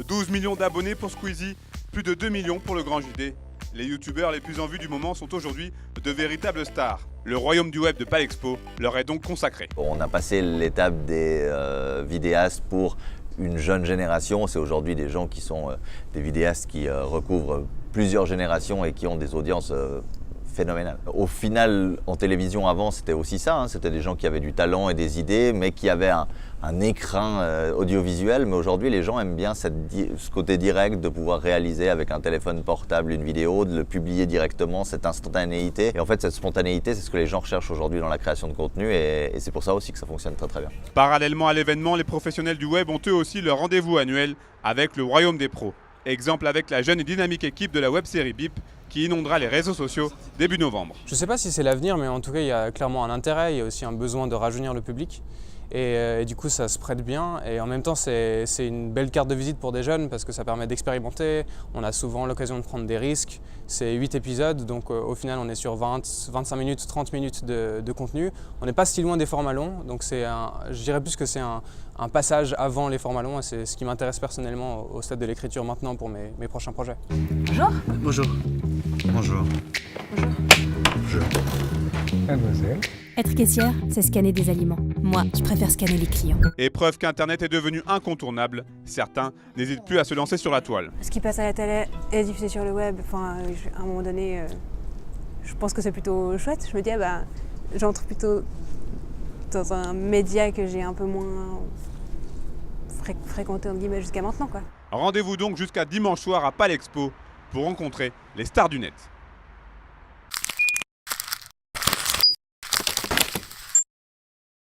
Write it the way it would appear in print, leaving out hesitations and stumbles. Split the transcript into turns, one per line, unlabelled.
12 millions d'abonnés pour Squeezie, plus de 2 millions pour le Grand JD. Les youtubeurs les plus en vue du moment sont aujourd'hui de véritables stars. Le royaume du web de Palexpo leur est donc consacré.
On a passé l'étape des vidéastes pour une jeune génération. C'est aujourd'hui des gens qui sont des vidéastes qui recouvrent plusieurs générations et qui ont des audiences phénoménales. Au final, en télévision avant, c'était aussi ça. C'était des gens qui avaient du talent et des idées, mais qui avaient un écrin audiovisuel. Mais aujourd'hui, les gens aiment bien ce côté direct de pouvoir réaliser avec un téléphone portable une vidéo, de le publier directement, cette instantanéité. Et en fait, cette spontanéité, c'est ce que les gens recherchent aujourd'hui dans la création de contenu et c'est pour ça aussi que ça fonctionne très très bien.
Parallèlement à l'événement, les professionnels du web ont eux aussi leur rendez-vous annuel avec le royaume des pros. Exemple avec la jeune et dynamique équipe de la web-série BIP qui inondera les réseaux sociaux début novembre.
Je ne sais pas si c'est l'avenir, mais en tout cas, il y a clairement un intérêt, il y a aussi un besoin de rajeunir le public. Et du coup, ça se prête bien. Et en même temps, c'est une belle carte de visite pour des jeunes parce que ça permet d'expérimenter. On a souvent l'occasion de prendre des risques. C'est 8 épisodes, donc au final, on est sur 20, 25 minutes, 30 minutes de contenu. On n'est pas si loin des formats longs, donc je dirais plus que c'est un passage avant les formats longs. Et c'est ce qui m'intéresse personnellement au stade de l'écriture maintenant pour mes prochains projets.
Bonjour.
Bonjour. Bonjour.
Bonjour.
Bonjour.
Mademoiselle.
Être caissière, c'est scanner des aliments. Moi, je préfère scanner les clients.
Et preuve qu'Internet est devenu incontournable, certains n'hésitent plus à se lancer sur la toile.
Ce qui passe à la télé est diffusé sur le web. Enfin, à un moment donné, je pense que c'est plutôt chouette. Je me dis, j'entre plutôt dans un média que j'ai un peu moins fréquenté entre guillemets jusqu'à maintenant, quoi.
Rendez-vous donc jusqu'à dimanche soir à Palexpo pour rencontrer les stars du net.